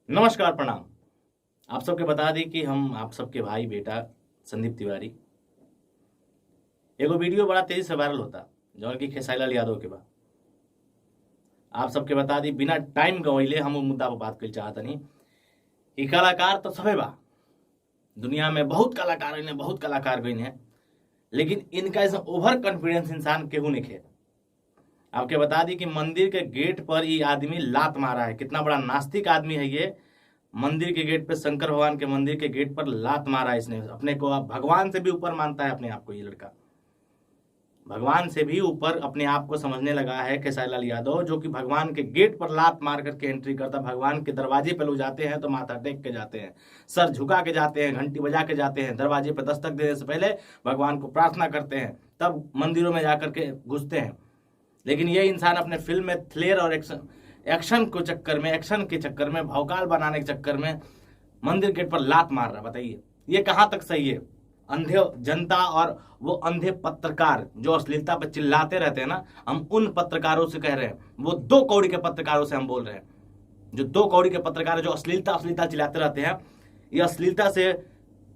नमस्कार, प्रणाम। आप सबके बता दी कि हम आप सबके भाई बेटा संदीप तिवारी। एगो वीडियो बड़ा तेजी से वायरल होता जौन की खेसारी लाल यादव के बा। आप सबके बता दी बिना टाइम गवैले हम उ मुद्दा पर बात कर चाहतनी कि कलाकार तो सबे बा, दुनिया में बहुत कलाकार हैं, बहुत कलाकार गई हैं, लेकिन इनका ऐसा ओवर कॉन्फिडेंस इंसान केहू नहीं खे। आपके बता दी कि मंदिर के गेट पर ये आदमी लात मारा है। कितना बड़ा नास्तिक आदमी है ये। मंदिर के गेट पे, शंकर भगवान के मंदिर के गेट पर लात मारा है इसने। अपने को आप भगवान से भी ऊपर मानता है अपने आप को। ये लड़का भगवान से भी ऊपर अपने आप को समझने लगा है खेसारी लाल यादव, जो कि भगवान के गेट पर लात मार करके एंट्री करता। भगवान के दरवाजे पे लोग जाते हैं तो माथा टेक के जाते हैं, सर झुका के जाते हैं, घंटी बजा के जाते हैं, दरवाजे पे दस्तक देने से पहले भगवान को प्रार्थना करते हैं, तब मंदिरों में जाकर के घुसते हैं। लेकिन ये इंसान अपने फिल्म में फ्लेयर और एक्शन के चक्कर में भौकाल बनाने के चक्कर में मंदिर गेट पर लात मार रहा। बताइए ये कहां तक सही है? अंधे जनता और वो अंधे पत्रकार जो अश्लीलता पर चिल्लाते रहते हैं ना, हम उन पत्रकारों से कह रहे हैं, वो 2 कौड़ी के पत्रकारों से हम बोल रहे हैं, जो 2 कौड़ी के पत्रकार जो अश्लीलता चिल्लाते रहते हैं। ये अश्लीलता से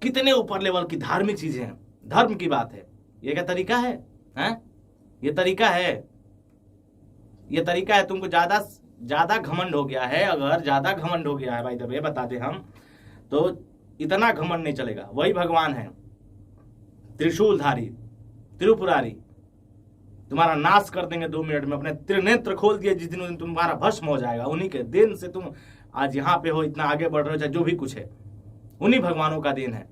कितने ऊपर लेवल की धार्मिक चीजें हैं, धर्म की बात है। ये क्या तरीका है? ये तरीका है? ये तरीका है? तुमको ज्यादा घमंड हो गया है। अगर ज्यादा घमंड हो गया है भाई, तब ये बता दे हम, तो इतना घमंड नहीं चलेगा। वही भगवान है, त्रिशूलधारी, त्रिपुरारी, तुम्हारा नाश कर देंगे 2 मिनट में। अपने त्रिनेत्र खोल दिए जिस दिन, तुम्हारा भस्म हो जाएगा। उन्हीं के देन से तुम आज यहाँ पे हो, इतना आगे बढ़ रहे हो, चाहे जो भी कुछ है, उन्हीं भगवानों का देन है।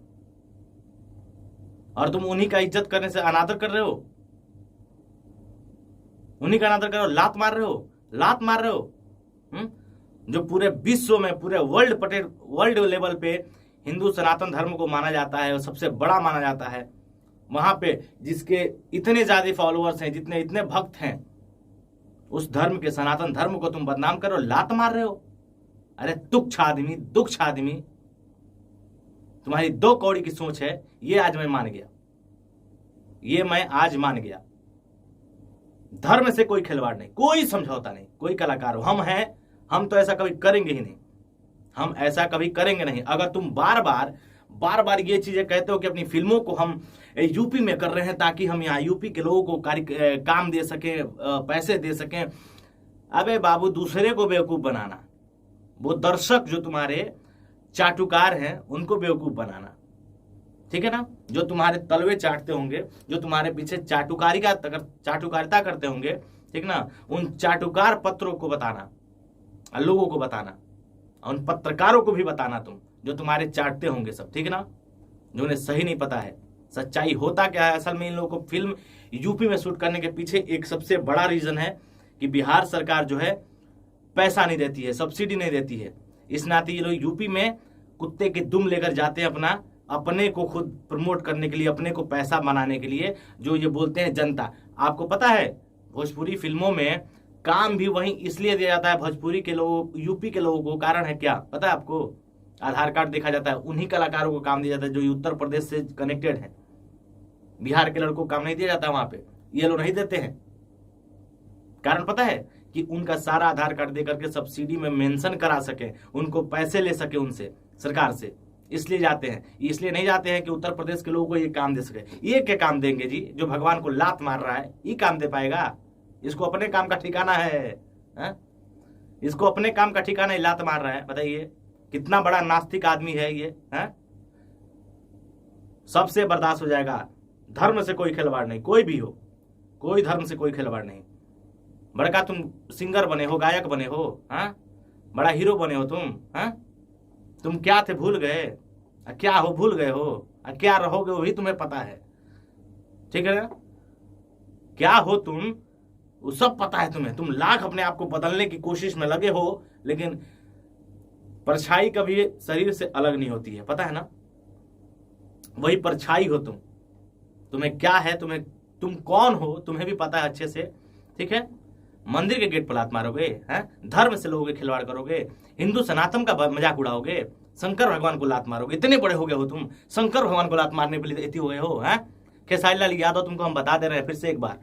और तुम उन्हीं का इज्जत करने से अनादर कर रहे हो, उन्हीं का अनादर कर रहे हो, लात मार रहे हो। जो पूरे विश्व में, पूरे वर्ल्ड लेवल पे हिंदू सनातन धर्म को माना जाता है, सबसे बड़ा माना जाता है, वहां पे जिसके इतने ज्यादा फॉलोअर्स हैं, जितने इतने भक्त हैं, उस धर्म के, सनातन धर्म को तुम बदनाम करो, लात मार रहे हो। अरे तुच्छ आदमी, तुम्हारी 2 कौड़ी की सोच है। ये आज मैं आज मान गया। धर्म से कोई खिलवाड़ नहीं, कोई समझौता नहीं, कोई कलाकार हो, हम तो ऐसा कभी करेंगे ही नहीं। हम ऐसा कभी करेंगे नहीं। अगर तुम बार बार ये चीजें कहते हो कि अपनी फिल्मों को हम यूपी में कर रहे हैं ताकि हम यहाँ यूपी के लोगों को काम दे सकें, पैसे दे सकें। अबे बाबू, दूसरे को बेवकूफ बनाना, वो दर्शक जो तुम्हारे चाटुकार हैं उनको बेवकूफ बनाना, ठीक है ना? जो तुम्हारे तलवे चाटते होंगे, जो तुम्हारे पीछे चाटुकारिता करते होंगे, ठीक ना, उन चाटुकार पत्रों को बताना, लोगों को बताना, उन पत्रकारों को भी बताना, तुम जो तुम्हारे चाटते होंगे सब, ठीक ना, जो उन्हें सही नहीं पता है सच्चाई होता क्या है। असल में इन लोगों को फिल्म यूपी में शूट करने के पीछे एक सबसे बड़ा रीजन है कि बिहार सरकार जो है पैसा नहीं देती है, सब्सिडी नहीं देती है। इस नाते ये लोग यूपी में कुत्ते के दुम लेकर जाते हैं अपने को खुद प्रमोट करने के लिए, अपने को पैसा बनाने के लिए, जो ये बोलते हैं जनता। आपको पता है भोजपुरी फिल्मों में काम भी वही इसलिए दिया जाता है भोजपुरी के लोगों, यूपी के लोगों को। कारण है क्या पता है आपको? आधार कार्ड देखा जाता है, उन्हीं कलाकारों को काम दिया जाता है जो उत्तर प्रदेश से कनेक्टेड है। बिहार के लड़कों को काम नहीं दिया जाता वहां पे, ये लोग नहीं देते हैं। कारण पता है कि उनका सारा आधार कार्ड देकर के सब्सिडी में मेंशन करा सके, उनको पैसे ले सके उनसे, सरकार से, इसलिए जाते हैं। इसलिए नहीं जाते हैं कि उत्तर प्रदेश के लोगों को ये काम दे सके। ये क्या काम देंगे जी? जो भगवान को लात मार रहा है ये काम दे पाएगा? इसको अपने काम का ठिकाना है, इसको अपने काम का ठिकाना ही लात मार रहा है। बताइए कितना बड़ा नास्तिक आदमी है ये, सबसे बर्दाश्त हो जाएगा। धर्म से कोई खिलवाड़ नहीं, कोई भी हो, कोई धर्म से कोई खिलवाड़ नहीं। बड़का तुम सिंगर बने हो, गायक बने हो, बड़ा हीरो बने हो तुम क्या थे भूल गए? क्या हो भूल गए हो? क्या रहोगे वो भी तुम्हें पता है, ठीक है ना? क्या हो तुम वो सब पता है तुम्हें। तुम लाख अपने आप को बदलने की कोशिश में लगे हो, लेकिन परछाई कभी शरीर से अलग नहीं होती है, पता है ना? वही परछाई हो तुम। तुम्हें क्या है, तुम कौन हो तुम्हें भी पता है अच्छे से, ठीक है? मंदिर के गेट पर लात मारोगे, धर्म से लोगों के खिलवाड़ करोगे, हिंदू सनातन का मजाक उड़ाओगे, शंकर भगवान को लात मारोगे। इतने बड़े हो गए हो तुम, शंकर भगवान को लात मारने के लिए इतने हो गए हो। खेसारी लाल यादव, तुमको हम बता दे रहे हैं फिर से एक बार,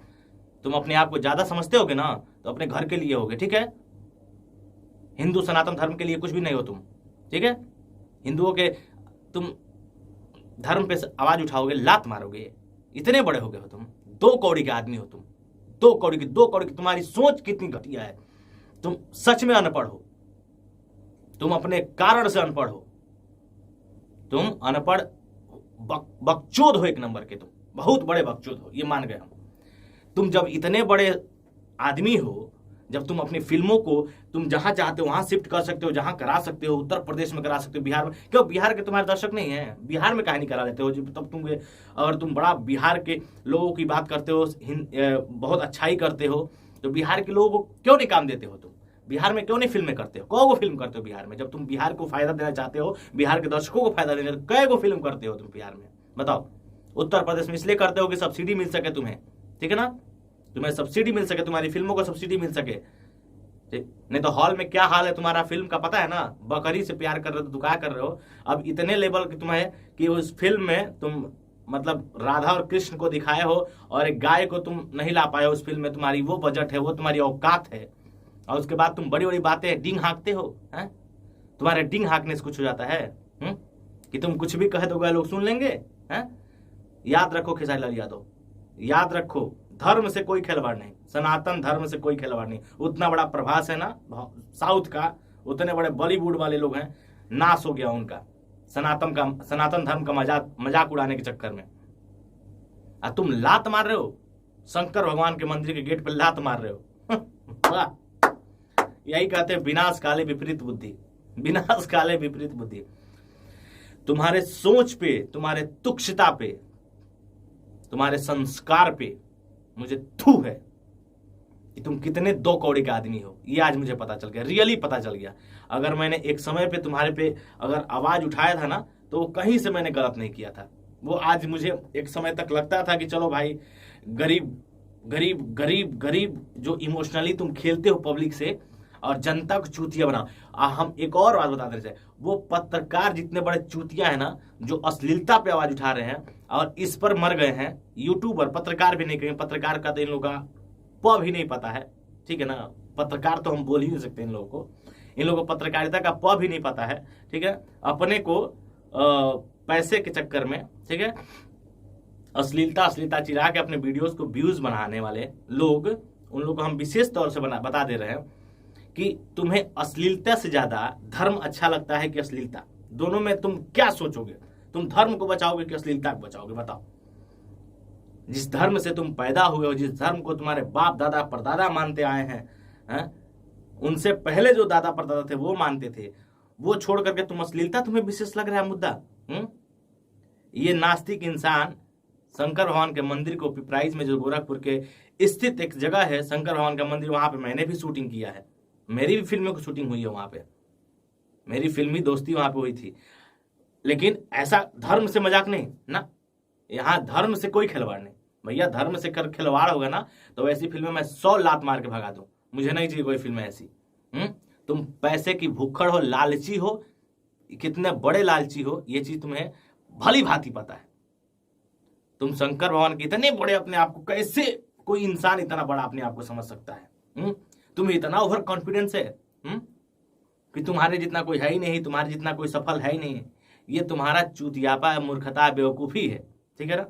तुम अपने आप को ज्यादा समझते होगे ना तो अपने घर के लिए होगे, ठीक है? हिंदू सनातन धर्म के लिए कुछ भी नहीं हो तुम। ठीक है, हिंदुओं के तुम धर्म पे आवाज उठाओगे, लात मारोगे, इतने बड़े हो गए हो तुम, 2 कौड़ी के आदमी हो तुम, 2 कौड़ी की तुम्हारी सोच कितनी घटिया है, तुम सच में अनपढ़ हो, तुम अपने कारण से अनपढ़ हो, तुम अनपढ़ बकचोद हो, एक नंबर के, तुम बहुत बड़े बकचोद हो, ये मान गए हम। तुम जब इतने बड़े आदमी हो, जब तुम अपनी फिल्मों को तुम जहां चाहते हो वहां शिफ्ट कर सकते हो, जहां करा सकते हो, उत्तर प्रदेश में करा सकते हो, बिहार में, क्यों बिहार के तुम्हारे दर्शक नहीं है, बिहार में काहे नहीं करा लेते हो? तब तुम अगर तुम बड़ा बिहार के लोगों की बात करते हो, बहुत अच्छाई करते हो, तो बिहार के लोगों को क्यों नहीं काम देते हो? तुम बिहार में क्यों नहीं फिल्में करते हो? कौ फिल्म करते हो बिहार में? जब तुम बिहार को फायदा देना चाहते हो, बिहार के दर्शकों को फायदा देना, कै को फिल्म करते हो तुम बिहार में? बताओ। उत्तर प्रदेश में इसलिए करते हो कि सब्सिडी मिल सके तुम्हें, ठीक है ना, तुम्हें सब्सिडी मिल सके, तुम्हारी फिल्मों को सब्सिडी मिल सके। नहीं तो हॉल में क्या हाल है तुम्हारा फिल्म का पता है ना, बकरी से प्यार कर रहे हो तो क्या कर रहे हो? अब इतने लेवल की तुम्हें कि उस फिल्म में तुम मतलब राधा और कृष्ण को दिखाए हो और एक गाय को तुम नहीं ला पाए उस फिल्म में, तुम्हारी वो बजट है, वो तुम्हारी औकात है, और उसके बाद तुम बड़ी बड़ी बातें डिंग हाँकते हो हैं? तुम्हारे डिंग हाँकने से कुछ हो जाता है? कि तुम कुछ भी कह दोगे लोग सुन लेंगे हैं? याद रखो खेसारी लाल यादव, याद रखो, धर्म से कोई खिलवाड़ नहीं, सनातन धर्म से कोई खिलवाड़ नहीं। उतना बड़ा प्रभास है ना साउथ का, उतने बड़े बॉलीवुड वाले लोग हैं, नाश हो गया उनका सनातन धर्म का मजाक उड़ाने के चक्कर में। और तुम लात मार रहे हो, शंकर भगवान के मंदिर के गेट पर लात मार रहे हो। यही कहते हैं विनाश काले विपरीत बुद्धि, विनाश काले विपरीत बुद्धि। तुम्हारे सोच पे, तुम्हारे तुच्छता पे, तुम्हारे संस्कार पे मुझे थू है कि तुम कितने 2 कौड़ी के आदमी हो। ये आज मुझे पता चल गया, रियली पता चल गया। अगर मैंने एक समय पे तुम्हारे पे अगर आवाज उठाया था ना, तो कहीं से मैंने गलत नहीं किया था। वो आज मुझे एक समय तक लगता था कि चलो भाई, गरीब गरीब गरीब गरीब जो इमोशनली तुम खेलते हो पब्लिक से और जनता को चूतिया बनाओ। हम एक और बात बता देते हैं, वो पत्रकार जितने बड़े चूतिया है ना, जो अश्लीलता पे आवाज उठा रहे हैं और इस पर मर गए हैं, यूट्यूबर, पत्रकार भी नहीं कहेंगे, पत्रकार का तो इन लोगों का प भी नहीं पता है, ठीक है ना, पत्रकार तो हम बोल ही नहीं सकते इन लोगों को, इन लोगों को पत्रकारिता का प भी नहीं पता है, ठीक है। अपने को पैसे के चक्कर में, ठीक है, अश्लीलता चिरा के अपने वीडियोस को व्यूज बनाने वाले लोग, उन लोग को हम विशेष तौर से बता दे रहे हैं कि तुम्हें अश्लीलता से ज्यादा धर्म अच्छा लगता है कि अश्लीलता? दोनों में तुम क्या सोचोगे? तुम धर्म को बचाओगे कि अश्लीलता को बचाओगे? बताओ। जिस धर्म से तुम पैदा हुए हो, जिस धर्म को तुम्हारे बाप दादा परदादा मानते आए हैं, उनसे पहले जो दादा परदादा थे वो मानते थे, वो छोड़ करके तुम अश्लीलता तुम्हें विशेष लग रहा है मुद्दा? ये नास्तिक इंसान शंकर भगवान के मंदिर को पिपराइज में, जो गोरखपुर के स्थित एक जगह है शंकर भगवान का मंदिर, वहां पे मैंने भी शूटिंग किया है, मेरी भी फिल्मों की शूटिंग हुई है वहां पे, मेरी फिल्मी दोस्ती वहां पे हुई थी। लेकिन ऐसा धर्म से मजाक नहीं ना, यहाँ धर्म से कोई खिलवाड़ नहीं भैया। धर्म से कर खिलवाड़ होगा ना तो ऐसी फिल्में मैं 100 लात मार के भगा दूं, मुझे नहीं चाहिए कोई फिल्म ऐसी। तुम पैसे की भुक्खड़ हो, लालची हो, कितने बड़े लालची हो, ये चीज तुम्हें भली भांति पता है। तुम शंकर भगवान के इतने बड़े अपने आप को, कैसे कोई इंसान इतना बड़ा अपने आप को समझ सकता है? तुम्हें इतना ओवर कॉन्फिडेंस है कि तुम्हारे जितना कोई है ही नहीं, तुम्हारे जितना कोई सफल है ही नहीं। ये तुम्हारा चूतियापा, मूर्खता, बेवकूफी है, ठीक है ना।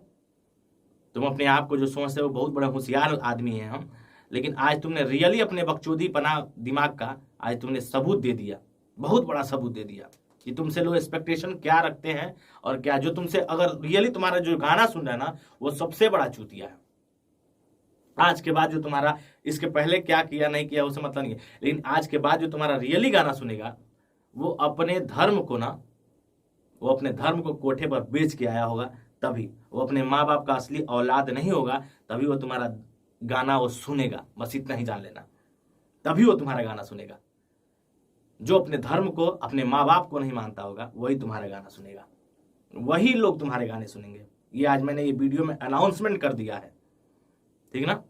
तुम अपने आप को जो सोचते हो बहुत बड़ा होशियार आदमी है हम, लेकिन आज तुमने रियली अपने बकचोदी पना दिमाग का आज तुमने सबूत दे दिया, बहुत बड़ा सबूत दे दिया कि तुमसे लोग एक्सपेक्टेशन क्या रखते हैं और क्या। जो तुमसे अगर रियली तुम्हारा जो गाना सुन रहा है ना, वो सबसे बड़ा चूतिया है। आज के बाद जो तुम्हारा, इसके पहले क्या किया नहीं किया उसे मतलब नहीं है, लेकिन आज के बाद जो तुम्हारा रियली गाना सुनेगा, वो अपने धर्म को ना, वो अपने धर्म को कोठे पर बेच के आया होगा, तभी वो अपने माँ बाप का असली औलाद नहीं होगा, तभी वो तुम्हारा गाना वो सुनेगा। बस इतना ही जान लेना, तभी वो तुम्हारा गाना सुनेगा। जो अपने धर्म को, अपने माँ बाप को नहीं मानता होगा, वही तुम्हारा गाना सुनेगा, वही लोग तुम्हारे गाने सुनेंगे। ये आज मैंने ये वीडियो में अनाउंसमेंट कर दिया है, ठीक ना।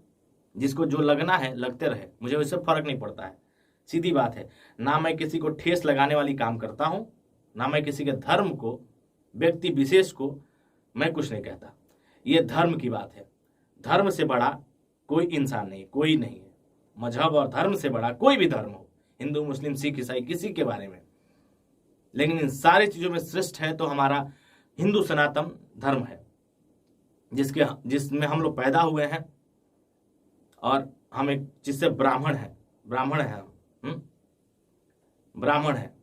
जिसको जो लगना है लगते रहे, मुझे उससे फर्क नहीं पड़ता है, सीधी बात है। ना मैं किसी को ठेस लगाने वाली काम करता हूं, ना मैं किसी के धर्म को, व्यक्ति विशेष को मैं कुछ नहीं कहता। ये धर्म की बात है, धर्म से बड़ा कोई इंसान नहीं, कोई नहीं है। मजहब और धर्म से बड़ा कोई भी धर्म हो, हिंदू मुस्लिम सिख ईसाई, किसी के बारे में लेकिन इन सारी चीजों में श्रेष्ठ है तो हमारा हिंदू सनातन धर्म है, जिसमें हम लोग पैदा हुए हैं और हम एक जिससे ब्राह्मण है हम, ब्राह्मण है,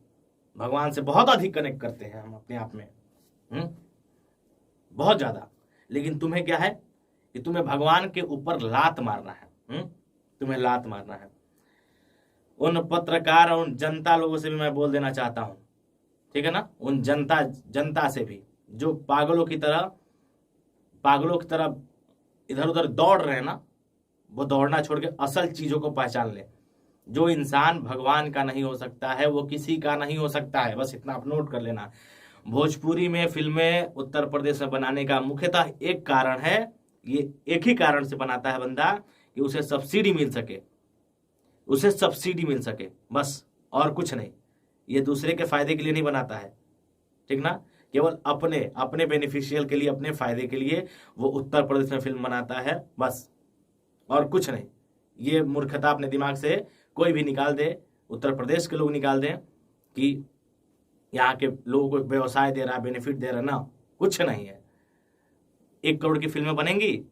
भगवान से बहुत अधिक कनेक्ट करते हैं हम अपने आप में, बहुत ज्यादा। लेकिन तुम्हें क्या है कि तुम्हें भगवान के ऊपर लात मारना है, तुम्हें लात मारना है। उन पत्रकार और उन जनता लोगों से भी मैं बोल देना चाहता हूं, ठीक है ना, उन जनता से भी जो पागलों की तरह इधर उधर दौड़ रहे हैं ना, वो दौड़ना छोड़ के असल चीजों को पहचान ले। जो इंसान भगवान का नहीं हो सकता है वो किसी का नहीं हो सकता है, बस इतना आप नोट कर लेना। भोजपुरी में फिल्में उत्तर प्रदेश में बनाने का मुख्यतः एक कारण है, ये एक ही कारण से बनाता है बंदा कि उसे सब्सिडी मिल सके, बस, और कुछ नहीं। ये दूसरे के फायदे के लिए नहीं बनाता है, ठीक ना, केवल अपने बेनिफिशियल के लिए, अपने फायदे के लिए वो उत्तर प्रदेश में फिल्म बनाता है, बस, और कुछ नहीं। ये मूर्खता अपने दिमाग से कोई भी निकाल दे, उत्तर प्रदेश के लोग निकाल दें कि यहाँ के लोगों को व्यवसाय दे रहा है, बेनिफिट दे रहा है, ना, कुछ नहीं है। 1 करोड़ की फिल्में बनेंगी,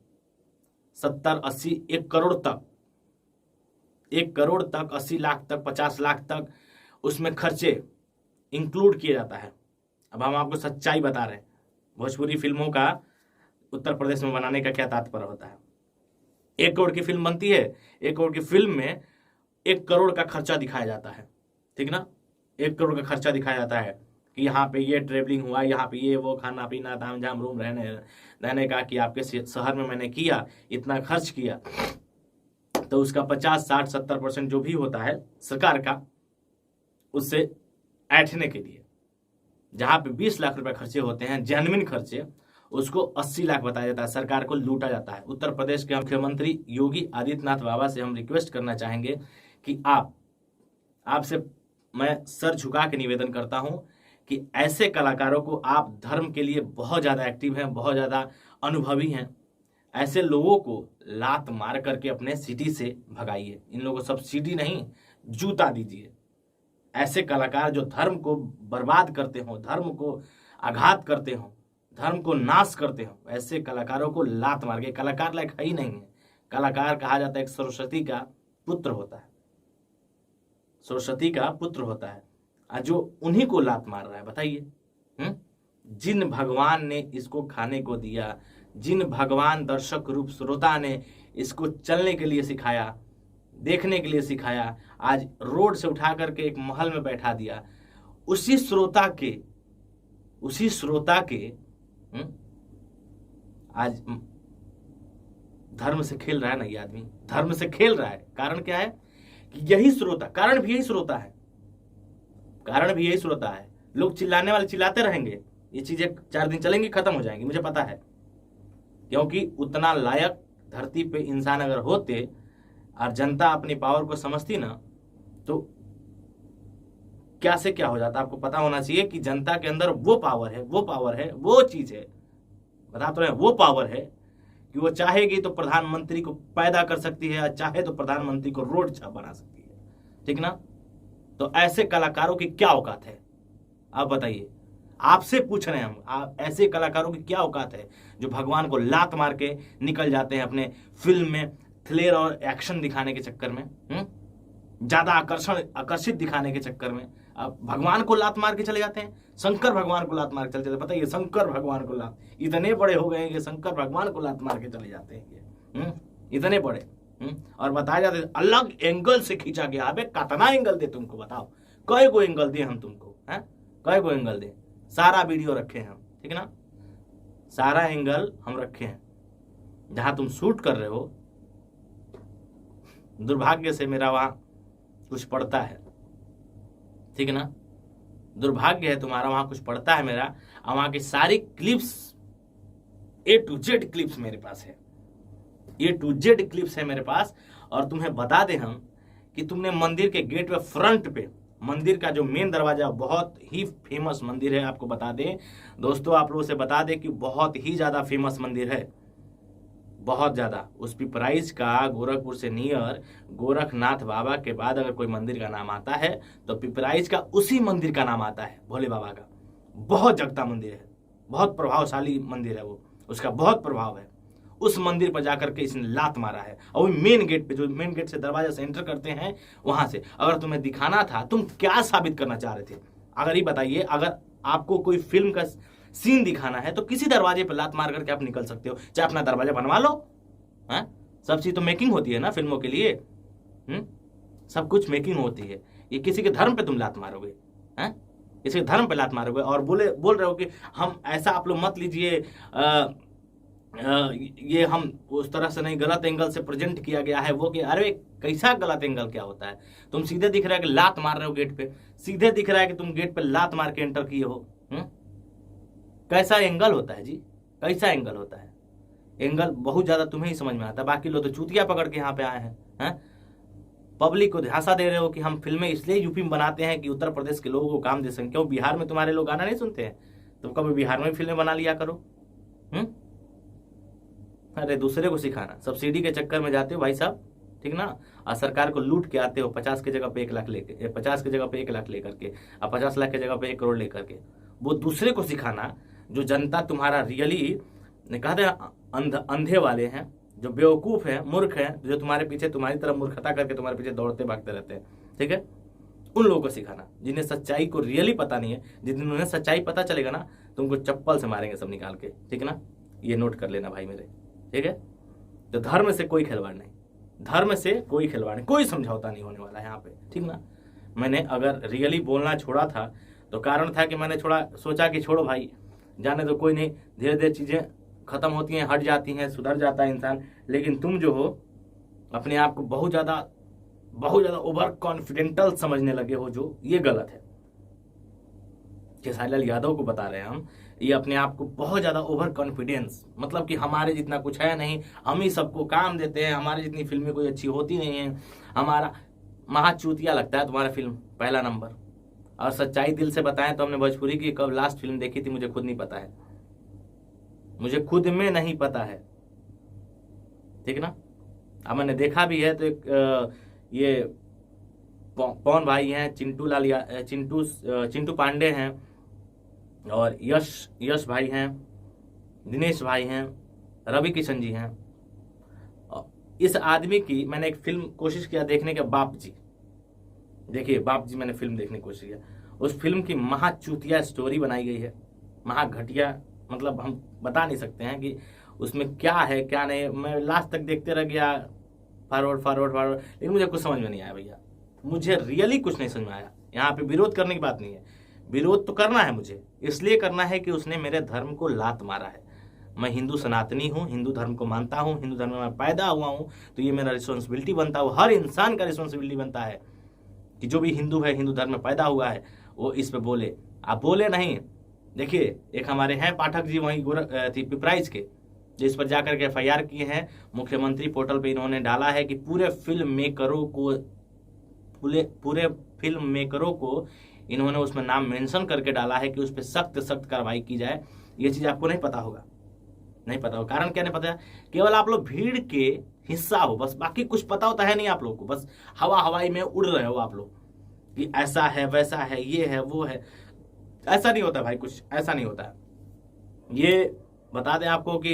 70, 80, 1 करोड़ तक, 80 लाख तक, 50 लाख तक उसमें खर्चे इंक्लूड किया जाता है। अब हम आपको सच्चाई बता रहे हैं, भोजपुरी फिल्मों का उत्तर प्रदेश में बनाने का क्या तात्पर्य होता है। 1 करोड़ की फिल्म बनती है, 1 करोड़ की फिल्म में 1 करोड़ का खर्चा दिखाया जाता है, ठीक ना, 1 करोड़ का खर्चा दिखाया जाता है कि यहाँ पे ये ट्रेवलिंग हुआ, यहाँ पे ये वो, खाना पीना, ताम झाम, रूम रहने का, कि आपके शहर में मैंने किया, इतना खर्च किया, तो उसका 50, 60, 70% जो भी होता है सरकार का, उससे ऐंठने के लिए जहां पे 20 लाख रुपए खर्चे होते हैं, जेन्युइन खर्चे, उसको 80 लाख बताया जाता है, सरकार को लूटा जाता है। उत्तर प्रदेश के मुख्यमंत्री योगी आदित्यनाथ बाबा से हम रिक्वेस्ट करना चाहेंगे कि आपसे मैं सर झुका के निवेदन करता हूं कि ऐसे कलाकारों को, आप धर्म के लिए बहुत ज्यादा एक्टिव हैं, बहुत ज्यादा अनुभवी हैं, ऐसे लोगों को लात मार करके अपने सिटी से भगाइए। इन लोगों को सब्सिडी नहीं, जूता दीजिए। ऐसे कलाकार जो धर्म को बर्बाद करते हो, धर्म को आघात करते हो, धर्म को नाश करते हो, ऐसे कलाकारों को लात मार के, कलाकार लायक है ही नहीं है। कलाकार कहा जाता है एक सरस्वती का पुत्र होता है, सरस्वती का पुत्र होता है, जो उन्हीं को लात मार रहा है, बताइए। जिन भगवान ने इसको खाने को दिया, जिन भगवान दर्शक रूप श्रोता ने इसको चलने के लिए सिखाया, देखने के लिए सिखाया, आज रोड से उठा करके एक महल में बैठा दिया, उसी श्रोता के आज धर्म से खेल रहा है ना, ये आदमी धर्म से खेल रहा है। कारण क्या है कि यही श्रोता, कारण भी यही श्रोता है। लोग चिल्लाने वाले चिल्लाते रहेंगे, ये चीजें 4 दिन चलेंगी, खत्म हो जाएंगी, मुझे पता है, क्योंकि उतना लायक धरती पे इंसान अगर होते और जनता अपनी पावर को समझती ना, तो क्या से क्या हो जाता। आपको पता होना चाहिए कि जनता के अंदर वो पावर है, वो चीज है, बता तो रहे, वो पावर है कि वो चाहेगी तो प्रधानमंत्री को पैदा कर सकती है, चाहे तो प्रधानमंत्री को रोड छाप बना सकती है, ठीक ना। तो ऐसे कलाकारों की क्या औकात है, आप बताइए। आपसे पूछ रहे हैं हम, आप ऐसे कलाकारों की क्या औकात है जो भगवान को लात मार के निकल जाते हैं अपने फिल्म में फ्लेयर और एक्शन दिखाने के चक्कर में, ज्यादा आकर्षित दिखाने के चक्कर में अब भगवान को लात मार के चले जाते हैं, शंकर भगवान को लात मार के चले जाते हैं। बताइए, शंकर भगवान को लात, इतने बड़े हो गए हैं कि शंकर भगवान को लात मार के चले जाते हैं, इतने बड़े, और बताया जाते हैं अलग एंगल से खींचा गया। अबे कितना एंगल दे तुमको, बताओ कई गो एंगल दे हम तुमको, कई गो एंगल दे, सारा वीडियो रखे हैं हम, ठीक ना, सारा एंगल हम रखे हैं। जहां तुम शूट कर रहे हो, दुर्भाग्य से मेरा वहां कुछ पड़ता है, ठीक है ना, दुर्भाग्य है तुम्हारा, वहां कुछ पड़ता है मेरा, और वहां की सारी clips A to Z clips मेरे पास है, A to Z क्लिप्स है मेरे पास। और तुम्हें बता दें हम कि तुमने मंदिर के गेट पे, फ्रंट पे, मंदिर का जो मेन दरवाजा, बहुत ही फेमस मंदिर है, आपको बता दें दोस्तों, आप लोगों से बता दें कि बहुत ही ज्यादा फेमस मंदिर है, बहुत ज़्यादा। उस पिपराइच का गोरखपुर से नियर गोरखनाथ बाबा के बाद अगर कोई मंदिर का नाम आता है तो पिपराइच का उसी मंदिर का नाम आता है, भोले बाबा का। बहुत जगता मंदिर है, बहुत प्रभावशाली मंदिर है वो, उसका बहुत प्रभाव है। उस मंदिर पर जाकर के इसने लात मारा है, और वो मेन गेट पे, जो मेन गेट से दरवाजा से एंटर करते हैं वहां से। अगर तुम्हें दिखाना था, तुम क्या साबित करना चाह रहे थे? अगर ये बताइए, अगर आपको कोई फिल्म का सीन दिखाना है तो किसी दरवाजे पर लात मार करके आप निकल सकते हो, चाहे अपना दरवाजा बनवा लो। हाँ, सब चीज तो मेकिंग होती है ना फिल्मों के लिए। सब कुछ मेकिंग होती है। ये किसी के धर्म पे तुम लात मारोगे? हैं? किसी के धर्म पे लात मारोगे और बोल रहे हो कि हम ऐसा, आप लोग मत लीजिए, ये हम उस तरह से नहीं, गलत एंगल से प्रेजेंट किया गया है वो कि अरे कैसा गलत एंगल क्या होता है? तुम सीधे दिख रहा है कि लात मार रहे हो गेट पे, सीधे दिख रहा है कि तुम गेट पे लात मार के एंटर किए हो। कैसा एंगल होता है जी? कैसा एंगल होता है? एंगल बहुत ज्यादा तुम्हें ही समझ में आता है, बाकी लोग तो चूतिया पकड़ के यहाँ पे आए हैं। पब्लिक को झांसा दे रहे हो कि हम फिल्में इसलिए यूपी में बनाते हैं कि उत्तर प्रदेश के लोगों को काम दे सकें। क्यों बिहार में तुम्हारे लोग गाना नहीं सुनते हैं? तुम कभी बिहार में फिल्में बना लिया करो। अरे दूसरे को सिखाना, सब्सिडी के चक्कर में जाते हो भाई साहब, ठीक ना, और सरकार को लूट के आते हो 50 की जगह पे 1 लाख लेके, 50 की जगह पे 1 लाख लेकर के, और 50 लाख की जगह पे 1 करोड़ लेकर के। वो दूसरे को सिखाना, जो जनता तुम्हारा रियली कहते हैं अंधे वाले हैं, जो बेवकूफ है, मूर्ख है, जो तुम्हारे पीछे तुम्हारी तरफ मूर्खता करके तुम्हारे पीछे दौड़ते भागते रहते हैं, ठीक है, उन लोगों को सिखाना जिन्हें सच्चाई को रियली पता नहीं है। जिन उन्हें सच्चाई पता चलेगा ना, तुमको चप्पल से मारेंगे सब निकाल के, ठीक ना, ये नोट कर लेना भाई मेरे, ठीक है। तो धर्म से कोई खिलवाड़ नहीं, धर्म से कोई खिलवाड़ नहीं, कोई समझौता नहीं होने वाला है यहाँ पे, ठीक ना। मैंने अगर रियली बोलना छोड़ा था तो कारण था कि मैंने सोचा कि छोड़ो भाई, जाने तो, कोई नहीं, धीरे धीरे चीजें खत्म होती हैं, हट जाती हैं, सुधर जाता है इंसान। लेकिन तुम जो हो अपने आप को बहुत ज्यादा ओवर कॉन्फिडेंटल समझने लगे हो, जो ये गलत है। खेसारी लाल यादव को बता रहे हैं हम, ये अपने आप को बहुत ज्यादा ओवर कॉन्फिडेंस, मतलब कि हमारे जितना कुछ है नहीं, हम ही सबको काम देते हैं, हमारी जितनी फिल्में कोई अच्छी होती नहीं है, हमारा महाचूतिया लगता है तुम्हारा फिल्म, पहला नंबर। और सच्चाई दिल से बताएं तो हमने भोजपुरी की कब लास्ट फिल्म देखी थी मुझे खुद नहीं पता है, मुझे खुद में नहीं पता है, ठीक ना। अब मैंने देखा भी है तो एक ये पवन भाई हैं, चिंटू पांडे हैं, और यश भाई हैं, दिनेश भाई हैं, रवि किशन जी हैं। इस आदमी की मैंने एक फिल्म कोशिश किया देखने के, बाप जी, देखिए बाप जी, मैंने फिल्म देखने की कोशिश किया। उस फिल्म की महाचूतिया स्टोरी बनाई गई है, महाघटिया, मतलब हम बता नहीं सकते हैं कि उसमें क्या है क्या नहीं। मैं लास्ट तक देखते रह गया, फॉरवर्ड, लेकिन मुझे कुछ समझ में नहीं आया भैया, मुझे रियली कुछ नहीं समझ में आया। यहाँ पे विरोध करने की बात नहीं है, विरोध तो करना है मुझे, इसलिए करना है कि उसने मेरे धर्म को लात मारा है। मैं हिंदू सनातनी हूँ, हिंदू धर्म को मानता हूँ, हिंदू धर्म में मैं पैदा हुआ हूँ, तो ये मेरा रिस्पॉन्सिबिलिटी बनता है, हर इंसान का रिस्पॉन्सिबिलिटी बनता है कि जो भी हिंदू है, हिंदू धर्म में पैदा हुआ है, वो इस पे बोले। आप बोले नहीं। देखिए एक हमारे हैं पाठक जी वहीं पिपराइच के, जो इस पर जाकर के FIR किए हैं। मुख्यमंत्री पोर्टल पे इन्होंने डाला है कि पूरे फिल्म मेकरों को इन्होंने उसमें नाम मेंशन करके डाला है कि उस पर सख्त कार्रवाई की जाए। ये चीज आपको नहीं पता होगा, नहीं पता होगा। कारण क्या नहीं पता है? केवल आप लोग भीड़ के हिस्सा हो, बस, बाकी कुछ पता होता है नहीं आप लोग को, बस हवाई में उड़ रहे हो आप लोग कि ऐसा है, वैसा है, ये है, वो है। ऐसा नहीं होता भाई, कुछ ऐसा नहीं होता है। ये बता दें आपको कि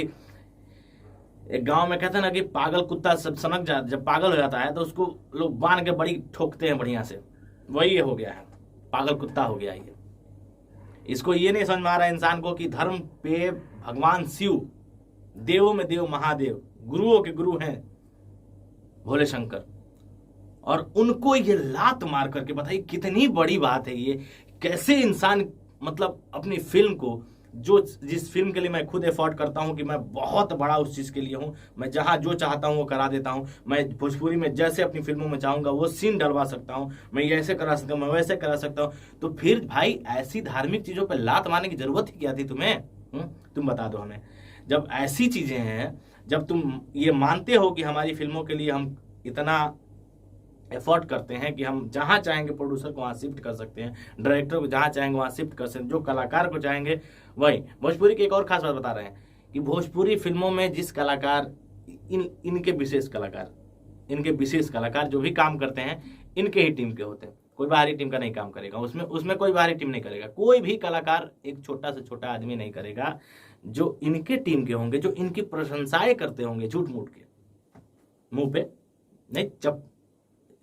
एक गांव में कहते हैं ना कि पागल कुत्ता सब सनक जाता, जब पागल हो जाता है तो उसको लोग बांध के बड़ी ठोकते हैं बढ़िया से, वही ये हो गया है, पागल कुत्ता हो गया ये। इसको ये नहीं समझ में आ रहा है इंसान को कि धर्म पे भगवान शिव, देवों में देव महादेव, गुरुओं के गुरु हैं भोले शंकर, और उनको ये लात मार करके, बताइए कितनी बड़ी बात है ये। कैसे इंसान, मतलब अपनी फिल्म को, जिस फिल्म के लिए मैं खुद एफर्ट करता हूं कि मैं बहुत बड़ा उस चीज के लिए हूं, मैं जहां जो चाहता हूं वो करा देता हूं, मैं भोजपुरी में जैसे अपनी फिल्मों में चाहूंगा वो सीन डलवा सकता हूं, मैं ऐसे करा सकता हूं, मैं वैसे करा सकता हूं, तो फिर भाई ऐसी धार्मिक चीजों पर लात मारने की जरूरत ही क्या थी तुम्हें? तुम बता दो हमें। जब ऐसी चीजें हैं, जब तुम ये मानते हो कि हमारी फिल्मों के लिए हम इतना एफर्ट करते हैं कि हम जहां चाहेंगे प्रोड्यूसर को वहां शिफ्ट कर सकते हैं, डायरेक्टर को जहां चाहेंगे वहां शिफ्ट कर सकते हैं, जो कलाकार को चाहेंगे वही। भोजपुरी की एक और खास बात बता रहे हैं कि भोजपुरी फिल्मों में जिस कलाकार इनके विशेष कलाकार जो भी काम करते हैं इनके ही टीम के होते हैं, कोई बाहरी टीम का नहीं काम करेगा, उसमें कोई बाहरी टीम नहीं करेगा, कोई भी कलाकार एक छोटा से छोटा आदमी नहीं करेगा, जो इनके टीम के होंगे, जो इनकी प्रशंसाएं करते होंगे झूठ मूठ के, मुंह पे नहीं,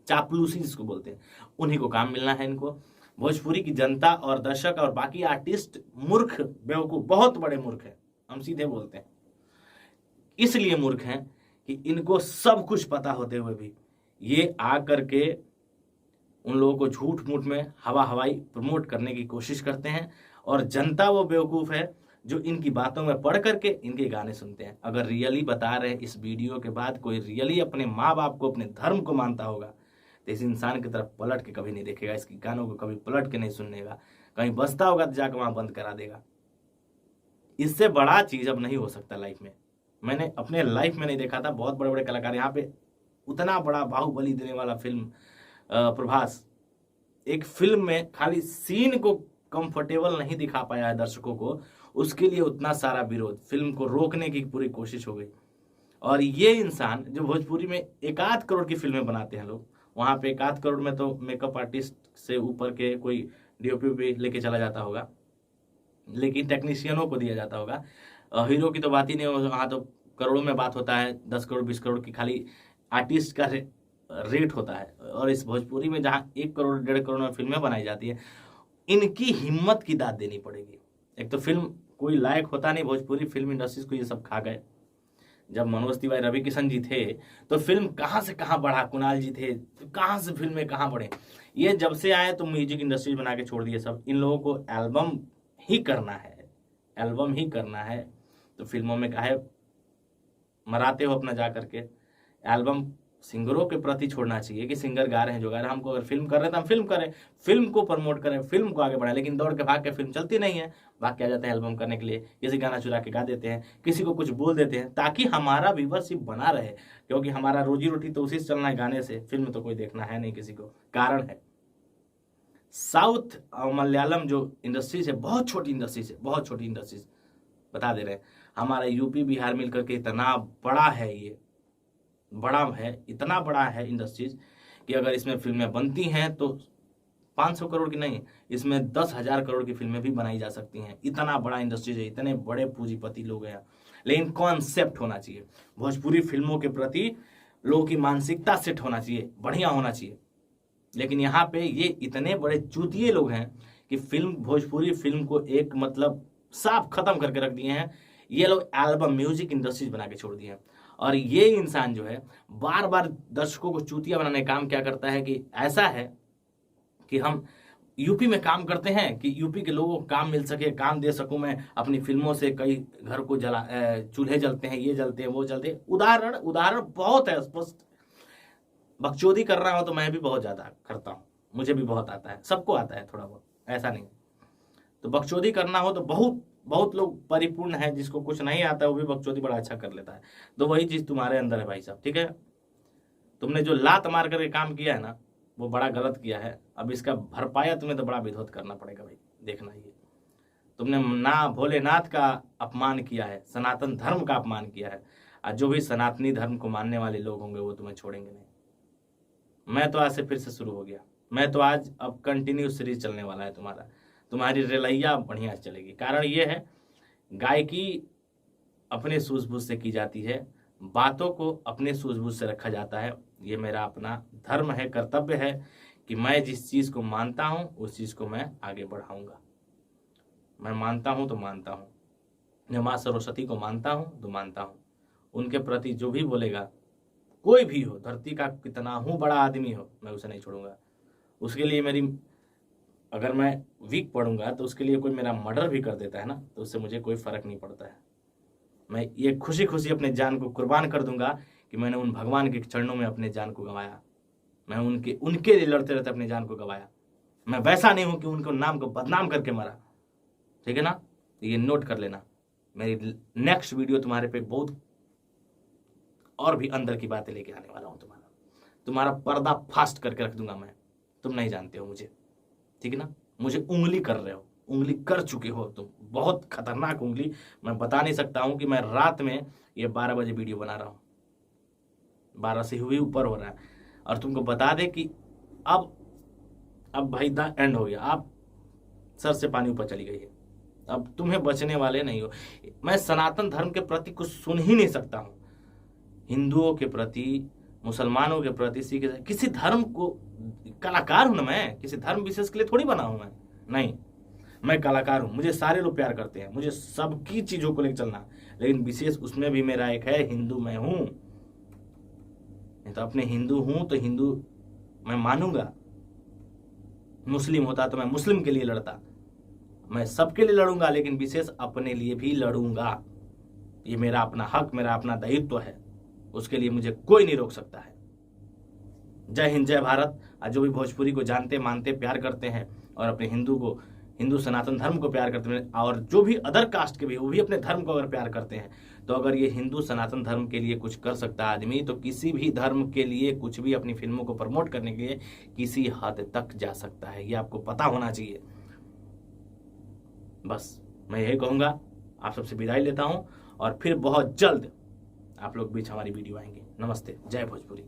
चापलूसी जिसको बोलते हैं, उन्हीं को काम मिलना है इनको। भोजपुरी की जनता और दर्शक और बाकी आर्टिस्ट मूर्ख, बेवकूफ, बहुत बड़े मूर्ख हैं, हम सीधे बोलते हैं। इसलिए मूर्ख हैं कि इनको सब कुछ पता होते हुए भी ये आ करके उन लोगों को झूठ मूठ में हवाई प्रमोट करने की कोशिश करते हैं, और जनता वो बेवकूफ है जो इनकी बातों में पढ़ करके इनके गाने सुनते हैं। अगर रियली बता रहे इस वीडियो के बाद कोई रियली अपने माँ बाप को, अपने धर्म को मानता होगा, तो इस इंसान की तरफ पलट के कभी नहीं देखेगा, इसकी गानों को कभी पलट के नहीं सुनेगा, कहीं बजता होगा तो जाकर वहां बंद करा देगा। इससे बड़ा चीज अब नहीं हो सकता लाइफ में। मैंने अपने लाइफ में नहीं देखा था बहुत बड़े बड़े कलाकार यहाँ पे, उतना बड़ा बाहुबली देने वाला फिल्म प्रभास, एक फिल्म में खाली सीन को कंफर्टेबल नहीं दिखा पाया है दर्शकों को, उसके लिए उतना सारा विरोध, फिल्म को रोकने की पूरी कोशिश हो गई। और ये इंसान जो भोजपुरी में 1-8 करोड़ की फिल्में बनाते हैं लोग, वहां पे 1-8 करोड़ में तो मेकअप आर्टिस्ट से ऊपर के कोई डीओपी लेके चला जाता होगा, लेकिन टेक्नीशियनों को दिया जाता होगा। हीरो की तो बात ही नहीं हो, वहाँ तो करोड़ों में बात होता है, 10 करोड़ 20 करोड़ की खाली आर्टिस्ट का रेट होता है। और इस भोजपुरी में जहाँ 1 करोड़ 1.5 करोड़ में फिल्में बनाई जाती है, इनकी हिम्मत की दाद देनी पड़ेगी। एक तो फिल्म कोई लायक होता नहीं, भोजपुरी फिल्म इंडस्ट्रीज को ये सब खा गए। जब मनोज तिवारी, रवि किशन जी थे तो फिल्म कहाँ से कहाँ बढ़ा, कुणाल जी थे तो कहाँ से फिल्में कहाँ बढ़े। ये जब से आए तो म्यूजिक इंडस्ट्रीज बना के छोड़ दिए सब। इन लोगों को एल्बम ही करना है, एल्बम ही करना है, तो फिल्मों में काहे मराते हो अपना जा करके। एल्बम सिंगरों के प्रति छोड़ना चाहिए कि सिंगर गा रहे हैं जो गा रहे हैं, हमको अगर फिल्म कर रहे हैं तो हम फिल्म करें, फिल्म को प्रमोट करें, फिल्म को आगे बढ़ाएं। लेकिन दौड़ के भाग के फिल्म चलती नहीं है, भाग के आ जाते हैं एल्बम करने के लिए, किसी गाना चुरा के गा देते हैं, किसी को कुछ बोल देते हैं ताकि हमारा व्यूवरशिप बना रहे, क्योंकि हमारा रोजी रोटी तो उसी से चलना है, गाने से। फिल्म तो कोई देखना है नहीं किसी को। कारण है साउथ और मलयालम जो इंडस्ट्रीज है, बहुत छोटी इंडस्ट्रीज है, बहुत छोटी इंडस्ट्रीज, बता दे रहे हैं। हमारा यूपी बिहार मिलकर के इतना बड़ा है, ये बड़ा है, इतना बड़ा है इंडस्ट्रीज कि अगर इसमें फिल्में बनती हैं तो 500 करोड़ की नहीं, इसमें 10,000 करोड़ की फिल्में भी बनाई जा सकती हैं। इतना बड़ा इंडस्ट्रीज है, इतने बड़े पूंजीपति लोग हैं। लेकिन कॉन्सेप्ट होना चाहिए भोजपुरी फिल्मों के प्रति, लोगों की मानसिकता सेट होना चाहिए, बढ़िया होना चाहिए। लेकिन यहाँ पे ये इतने बड़े चूतिए लोग हैं कि भोजपुरी फिल्म को एक मतलब साफ खत्म करके रख दिए हैं। ये लोग एल्बम, म्यूजिक इंडस्ट्रीज बना के छोड़ दिए हैं। और ये इंसान जो है बार बार दर्शकों को चूतिया बनाने का काम क्या करता है कि ऐसा है कि हम यूपी में काम करते हैं कि यूपी के लोगों को काम मिल सके, काम दे सकूं मैं अपनी फिल्मों से। कई घर को चूल्हे जलते हैं, ये जलते हैं, वो जलते हैं। उदाहरण बहुत है स्पष्ट। बकचोदी कर रहा हूं तो मैं भी बहुत ज्यादा करता हूं, मुझे भी बहुत आता है, सबको आता है थोड़ा बहुत, ऐसा नहीं। तो बकचोदी करना हो तो बहुत लोग परिपूर्ण है, जिसको कुछ नहीं आता है वो भी बकचोदी बड़ा अच्छा कर लेता है। तो वही चीज तुम्हारे अंदर है भाई साहब, ठीक है। तुमने जो लात मार करके काम किया है ना, वो बड़ा गलत किया है। अब इसका भरपाया तुम्हें तो बड़ा विरोध करना पड़ेगा भाई, देखना। ये तुमने ना भोलेनाथ का अपमान किया है, सनातन धर्म का अपमान किया है। और जो भी सनातनी धर्म को मानने वाले लोग होंगे वो तुम्हें छोड़ेंगे नहीं। मैं तो आज से फिर से शुरू हो गया, मैं तो आज अब कंटिन्यू सीरीज चलने वाला है तुम्हारा, तुम्हारी रेलैया बढ़िया चलेगी। कारण ये है, गायकी अपने सूझबूझ से की जाती है, बातों को अपने सूझबूझ से रखा जाता है। ये मेरा अपना धर्म है, कर्तव्य है कि मैं जिस चीज़ को मानता हूँ उस चीज़ को मैं आगे बढ़ाऊंगा। मैं मानता हूँ तो मानता हूँ, मैं माँ सरस्वती को मानता हूँ तो मानता हूँ। उनके प्रति जो भी बोलेगा, कोई भी हो, धरती का कितना हूँ बड़ा आदमी हो, मैं उसे नहीं छोड़ूंगा। उसके लिए अगर मैं वीक पढ़ूंगा तो उसके लिए कोई मेरा मर्डर भी कर देता है ना, तो उससे मुझे कोई फर्क नहीं पड़ता है। मैं ये खुशी खुशी अपने जान को कुर्बान कर दूंगा कि मैंने उन भगवान के चरणों में अपने जान को गंवाया। मैं उनके लिए लड़ते रहते अपने जान को गंवाया। मैं वैसा नहीं हूं कि उनको नाम को बदनाम करके मरा, ठीक है ना। तो ये नोट कर लेना। मेरी नेक्स्ट वीडियो तुम्हारे पे बहुत और भी अंदर की बातें लेके आने वाला हूं। तुम्हारा पर्दा फास्ट करके रख दूंगा मैं। तुम नहीं जानते हो मुझे, ठीक है ना। मुझे उंगली कर रहे हो, उंगली कर चुके हो तुम, बहुत खतरनाक उंगली। मैं बता नहीं सकता हूं कि मैं रात में ये 12 बजे वीडियो बना रहा हूं। 12 से हुई ऊपर हो रहा है, और तुमको बता दे कि अब भाई द एंड हो गया, आप सर से पानी ऊपर चली गई है, अब तुम्हें बचने वाले नहीं हो। मैं सनातन धर्म के प्रति कुछ सुन ही नहीं सकता हूँ, हिंदुओं के प्रति, मुसलमानों के प्रति, सिख, किसी धर्म को, कलाकार हूं ना मैं, किसी धर्म विशेष के लिए थोड़ी बना हूं मैं, नहीं, मैं कलाकार हूं, मुझे सारे लोग प्यार करते हैं, मुझे सबकी चीजों को लेकर चलना, लेकिन विशेष उसमें भी मेरा एक है, हिंदू मैं हूं, नहीं तो अपने हिंदू हूं तो हिंदू मैं मानूंगा। मुस्लिम होता तो मैं मुस्लिम के लिए लड़ता, मैं सबके लिए लड़ूंगा, लेकिन विशेष अपने लिए भी लड़ूंगा। ये मेरा अपना हक, मेरा अपना दायित्व है, उसके लिए मुझे कोई नहीं रोक सकता है। जय हिंद, जय भारत। जो भी भोजपुरी को जानते, मानते, प्यार करते हैं और अपने हिंदू सनातन धर्म को प्यार करते हैं, और जो भी अदर कास्ट के भी, वो भी अपने धर्म को अगर प्यार करते हैं, तो अगर ये हिंदू सनातन धर्म के लिए कुछ कर सकता है आदमी, तो किसी भी धर्म के लिए कुछ भी अपनी फिल्मों को प्रमोट करने के लिए किसी हद तक जा सकता है, ये आपको पता होना चाहिए। बस मैं यही कहूंगा, आप सबसे विदाई लेता हूं, और फिर बहुत जल्द आप लोग बीच हमारी वीडियो आएंगे। नमस्ते, जय भोजपुरी।